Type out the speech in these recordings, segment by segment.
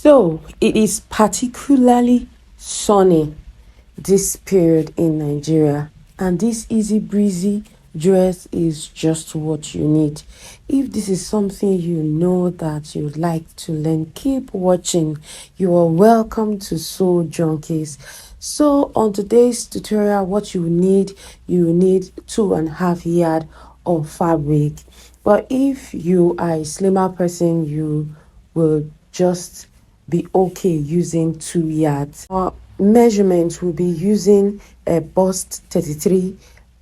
So it is particularly sunny this period in Nigeria, and this easy breezy dress is just what you need. If this is something you know that you'd like to learn, keep watching. You are welcome to Soul Junkies. So on today's tutorial, what you need 2.5 yard of fabric. But if you are a slimmer person, you will just be okay using 2 yards. Our measurements will be using a bust 33,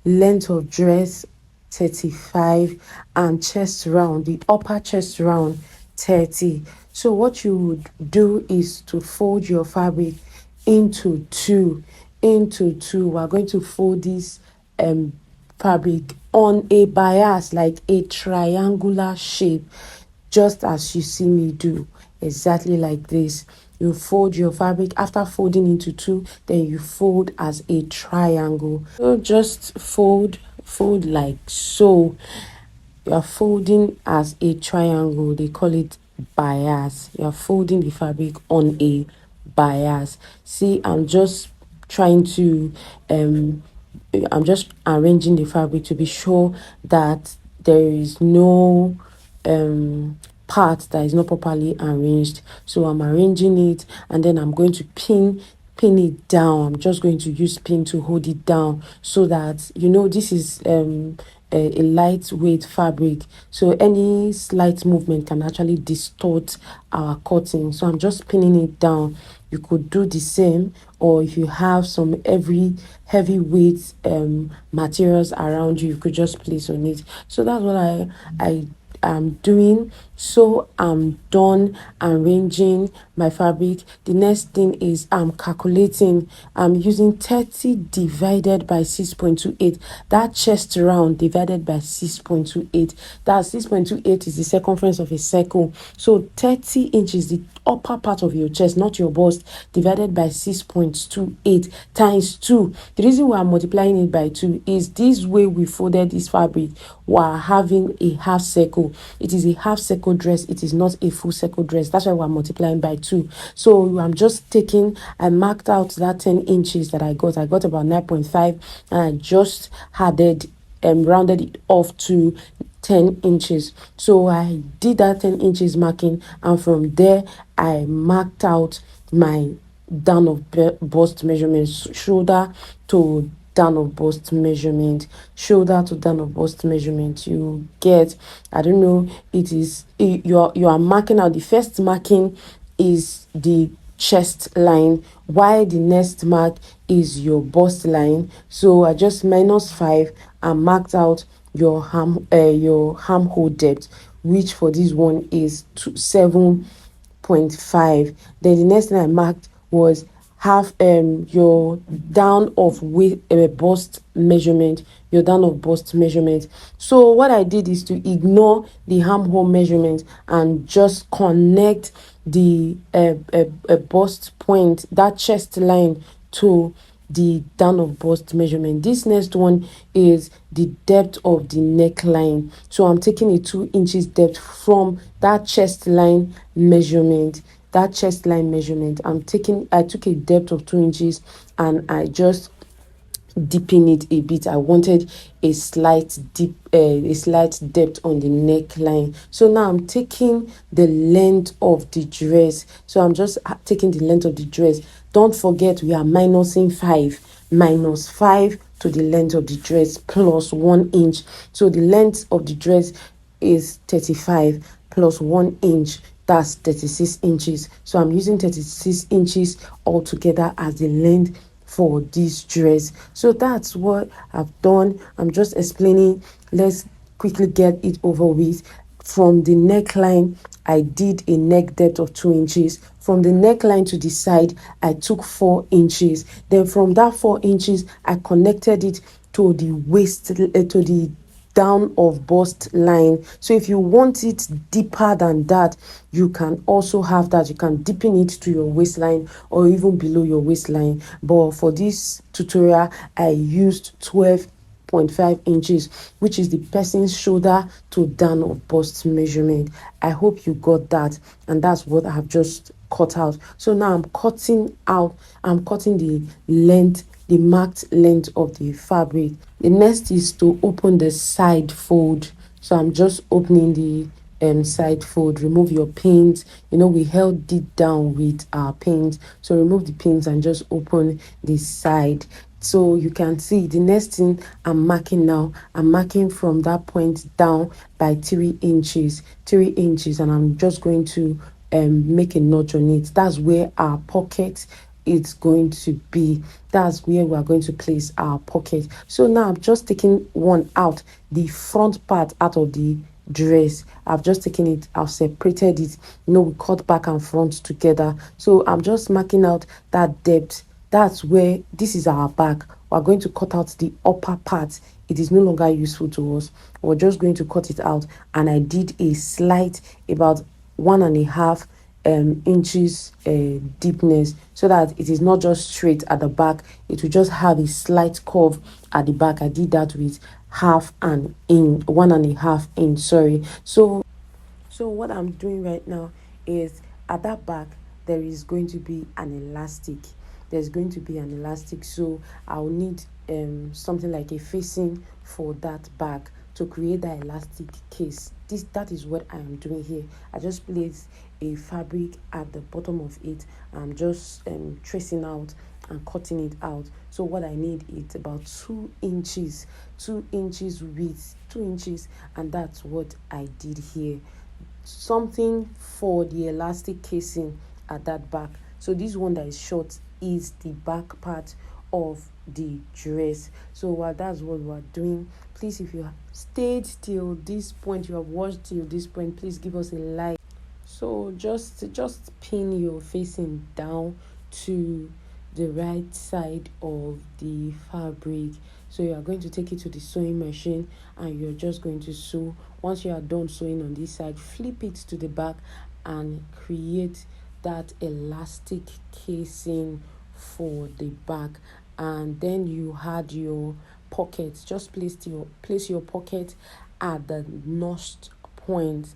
length of dress 35, and chest round, the upper chest round 30. So what you would do is to fold your fabric into two. We're going to fold this fabric on a bias, like a triangular shape, just as you see me do, exactly like this. You fold your fabric. After folding into two, then you fold as a triangle. So just fold like so. You are folding as a triangle. They call it bias. You are folding the fabric on a bias. See, I'm just trying to I'm just arranging the fabric to be sure that there is no part that is not properly arranged. So I'm arranging it, and then I'm going to pin it down. I'm just going to use pin to hold it down, so that this is a lightweight fabric, so any slight movement can actually distort our cutting. So I'm just pinning it down. You could do the same, or if you have some heavyweight materials around you, you could just place on it. So that's what I am doing. So I'm done arranging my fabric. The next thing is I'm calculating. I'm using 30 divided by 6.28. That chest round divided by 6.28. That 6.28 is the circumference of a circle. So 30 inches, the upper part of your chest, not your bust, divided by 6.28 times 2. The reason why I'm multiplying it by 2 is this way we folded this fabric, we're having a half circle. It is a half circle dress. It is not a full circle dress. That's why we're multiplying by 2. So I'm just I marked out that 10 inches that I got about 9.5, and I just added rounded it off to 10 inches. So I did that 10 inches marking, and from there I marked out my down of bust measurements, shoulder to down of bust measurement, you get. I don't know, you are marking out. The first marking is the chest line, while the next mark is your bust line. So I just -5 and marked out your armhole depth, which for this one is 7.5. Then the next thing I marked was have your down of bust measurement, So what I did is to ignore the armhole measurement and just connect the bust point, that chest line, to the down of bust measurement. This next one is the depth of the neckline. So I'm taking a 2 inches depth from that chest line measurement. I took a depth of 2 inches, and I just deepen it a bit. I wanted a slight depth on the neckline. So now I'm taking the length of the dress. So I'm just taking the length of the dress. Don't forget, we are minusing 5. -5 to the length of the dress plus 1 inch. So the length of the dress is 35 plus 1 inch. That's 36 inches. So I'm using 36 inches altogether as the length for this dress. So that's what I've done. I'm just explaining. Let's quickly get it over with. From the neckline, I did a neck depth of 2 inches. From the neckline to the side, I took 4 inches. Then from that 4 inches, I connected it to the waist, to the down of bust line. So if you want it deeper than that, you can also have that. You can deepen it to your waistline or even below your waistline. But for this tutorial, I used 12.5 inches, which is the person's shoulder to down of bust measurement. I hope you got that, and that's what I have just cut out. So now I'm cutting out, I'm cutting the length, the marked length of the fabric. The next is to open the side fold. So I'm just opening the side fold. Remove your pins. We held it down with our pins, so remove the pins and just open the side. So you can see the next thing I'm marking now. I'm marking from that point down by 3 inches, 3 inches, and I'm just going to make a notch on it. That's where our pocket it's going to be. That's where we are going to place our pocket. So now I'm just taking one out, the front part out of the dress. I've just taken it, I've separated it. We cut back and front together. So I'm just marking out that depth. That's where this is our back. We're going to cut out the upper part. It is no longer useful to us. We're just going to cut it out. And I did a slight, about 1.5 inches deepness, so that it is not just straight at the back, it will just have a slight curve at the back. I did that with 1.5 inch, sorry. So what I'm doing right now is, at that back there is going to be an elastic. There's going to be an elastic, so I'll need something like a facing for that back to create that elastic case. That is what I am doing here. I just place a fabric at the bottom of it. I'm just tracing out and cutting it out. So what I need is about 2 inches, 2 inches width, 2 inches, and that's what I did here. Something for the elastic casing at that back. So this one that is short is the back part of the dress. So that's what we're doing. Please, if you have stayed till this point, you have watched till this point, please give us a like. So just pin your facing down to the right side of the fabric. So you are going to take it to the sewing machine and you're just going to sew. Once you are done sewing on this side, flip it to the back and create that elastic casing for the back. And then you had your pocket. Just place your pocket at the notched point.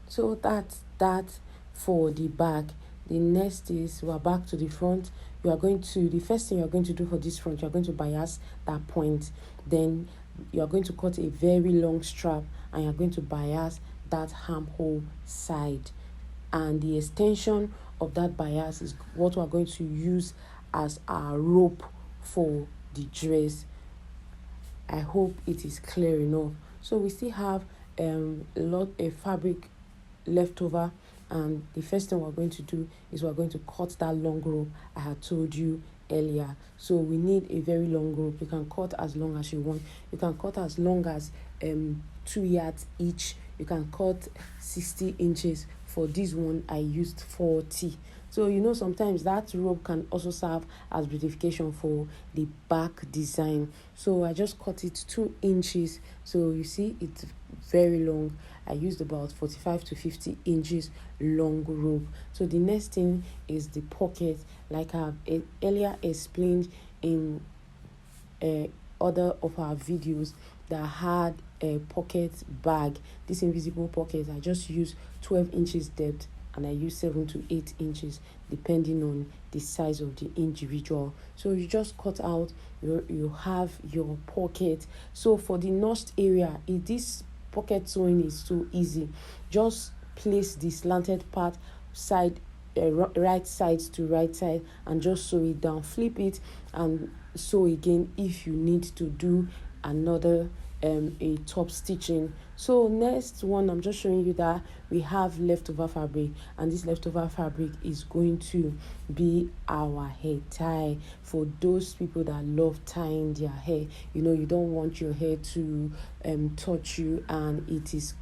So that's that for the back. The next is, we're back to the front. The first thing you're going to do for this front, you're going to bias that point. Then you're going to cut a very long strap and you're going to bias that armhole side. And the extension of that bias is what we're going to use as our rope for the dress. I hope it is clear enough. So we still have a fabric left over, and the first thing we're going to do is we're going to cut that long rope I had told you earlier. So we need a very long rope. You can cut as long as you want. You can cut as long as 2 yards each. You can cut 60 inches. For this one I used 40. So sometimes that rope can also serve as beautification for the back design. So I just cut it 2 inches. So you see it's very long. I used about 45 to 50 inches long rope. So the next thing is the pocket. Like I've earlier explained in other of our videos that had a pocket bag, this invisible pocket, I just use 12 inches depth and I use 7 to 8 inches depending on the size of the individual. So you just cut out, you have your pocket. So for the notched area, this pocket sewing is so easy. Just place the slanted part side, right side to right side, and just sew it down. Flip it and sew again if you need to do another a top stitching. So next one, I'm just showing you that we have leftover fabric, and this leftover fabric is going to be our hair tie. For those people that love tying their hair, you don't want your hair to touch you, and it is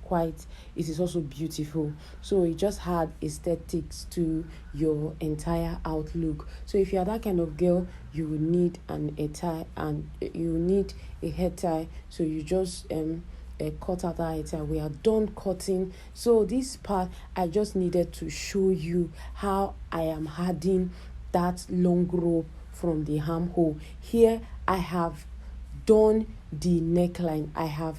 also beautiful. So it just had aesthetics to your entire outlook. So if you are that kind of girl, you will need a tie, and you need a hair tie. So you just cut out that hair tie. We are done cutting. So this part, I just needed to show you how I am adding that long rope from the armhole. Here I have done the neckline. I have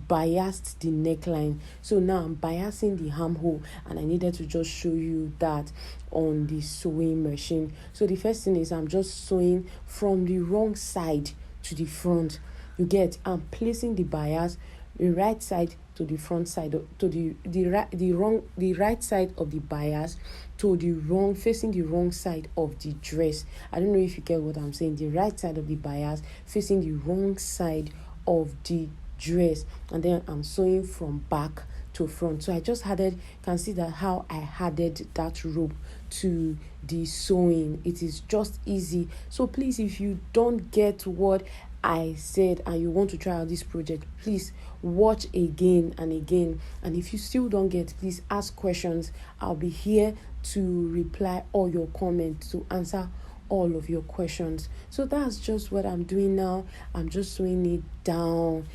biased the neckline. So now I'm biasing the armhole, and I needed to just show you that on the sewing machine. So the first thing is I'm just sewing from the wrong side to the front. You get, I'm placing the bias the right side to the front side, to the right side of the bias to the wrong, facing the wrong side of the dress. I don't know if you get what I'm saying. The right side of the bias facing the wrong side of the dress, and then I'm sewing from back to front. So I just added, can see that how I added that rope to the sewing. It is just easy. So please, if you don't get what I said and you want to try out this project, please watch again and again. And if you still don't get, please ask questions. I'll be here to reply all your comments, to answer all of your questions. So that's just what I'm doing now. I'm just sewing it down.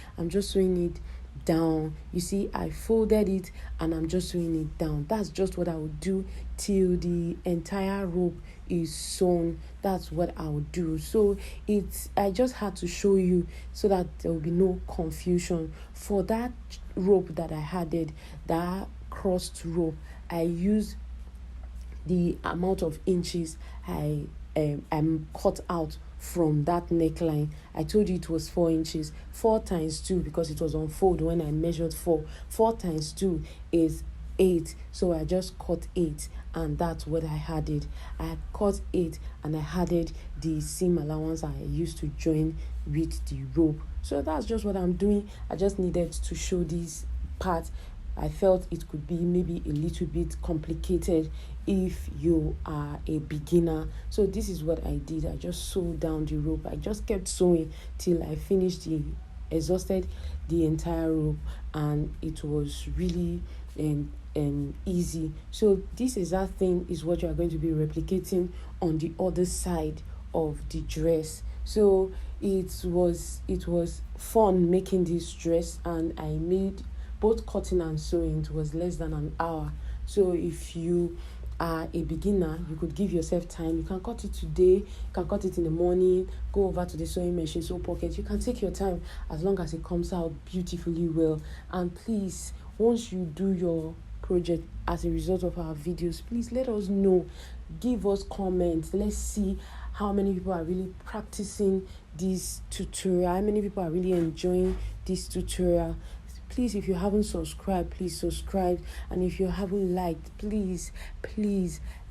You see, I folded it and I'm just sewing it down. That's just what I would do till the entire rope is sewn. That's what I would do. So I just had to show you so that there will be no confusion. For that rope that I added, that crossed rope, I used the amount of inches I'm cut out from that neckline. I told you it was 4 inches. 4 times 2, because it was on fold when I measured 4 times 2 is 8. So I just cut 8, and that's what I added. I cut 8 and I added the seam allowance I used to join with the rope. So that's just what I'm doing. I just needed to show this part. I felt it could be maybe a little bit complicated if you are a beginner. So this is what I did. I just sewed down the rope. I just kept sewing till I finished exhausted the entire rope, and it was really easy. So this exact thing is what you are going to be replicating on the other side of the dress. So it was fun making this dress, and I made both cutting and sewing. It was less than an hour. So if you are a beginner, you could give yourself time. You can cut it today, you can cut it in the morning, go over to the sewing machine, sew pocket. You can take your time as long as it comes out beautifully well. And please, once you do your project as a result of our videos, please let us know. Give us comments. Let's see how many people are really practicing this tutorial, how many people are really enjoying this tutorial. Please, if you haven't subscribed, please subscribe. And if you haven't liked, please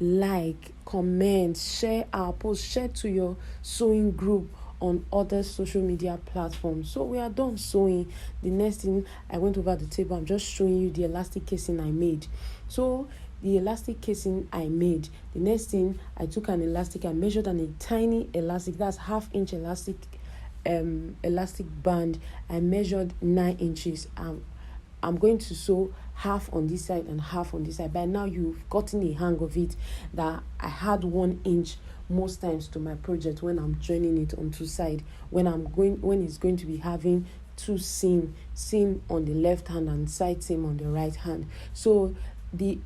like, comment, share our post, share to your sewing group on other social media platforms. So we are done sewing. The next thing, I went over the table. I'm just showing you the elastic casing I made. So the elastic casing I made, the next thing, I took an elastic, I measured on a tiny elastic, that's 1/2 inch elastic band. I measured 9 inches. I'm going to sew half on this side and half on this side. By now you've gotten a hang of it, that I had 1 inch most times to my project when I'm joining it on 2 sides, when it's going to be having 2 seam on the left hand and side seam on the right hand. So the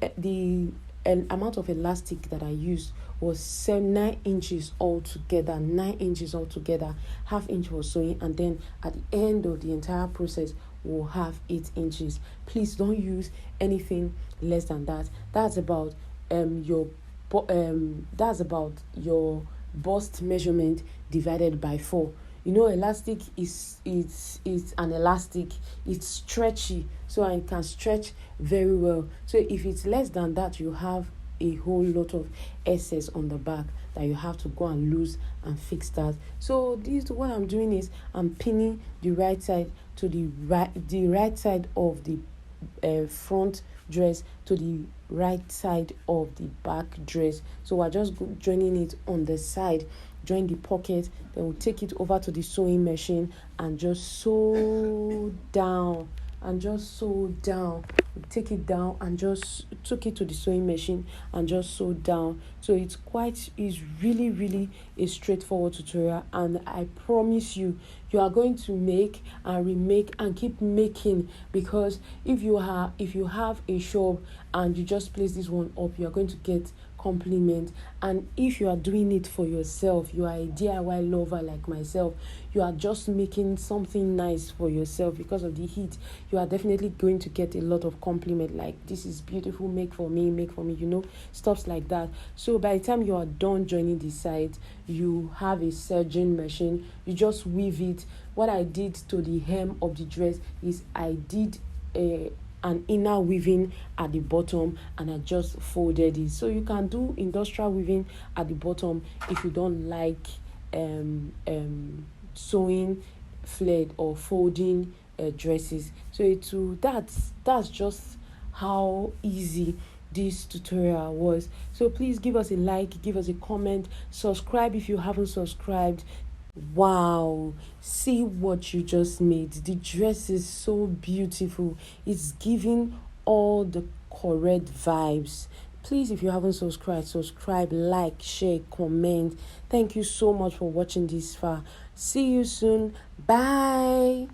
amount of elastic that I used was 9 inches altogether. 9 inches altogether. 1/2 inch was sewing, and then at the end of the entire process, we'll have 8 inches. Please don't use anything less than that. That's about your bust measurement divided by 4. You know, elastic it's an elastic. It's stretchy, so it can stretch very well. So if it's less than that, you have a whole lot of excess on the back that you have to go and lose and fix that. So what I'm doing is I'm pinning the right side to the right side of the front dress to the right side of the back dress. So we're just joining it on the side, join the pocket, then we'll take it over to the sewing machine and just sew down. Take it down and just took it to the sewing machine and just sew down. So it's really a straightforward tutorial, and I promise you are going to make and remake and keep making, because if you have a shop and you just place this one up, you're going to get compliment. And if you are doing it for yourself, you are a DIY lover like myself, you are just making something nice for yourself because of the heat, you are definitely going to get a lot of compliment, like this is beautiful, make for me, stuffs like that. So by the time you are done joining the site, you have a serging machine, you just weave it. What I did to the hem of the dress is I did an inner weaving at the bottom, and I just folded it. So you can do industrial weaving at the bottom if you don't like sewing flared or folding dresses. So that's just how easy this tutorial was. So please give us a like, give us a comment, subscribe if you haven't subscribed. Wow, see what you just made. The dress is so beautiful. It's giving all the correct vibes. Please, if you haven't subscribed, subscribe, like, share, comment. Thank you so much for watching this far. See you soon. Bye.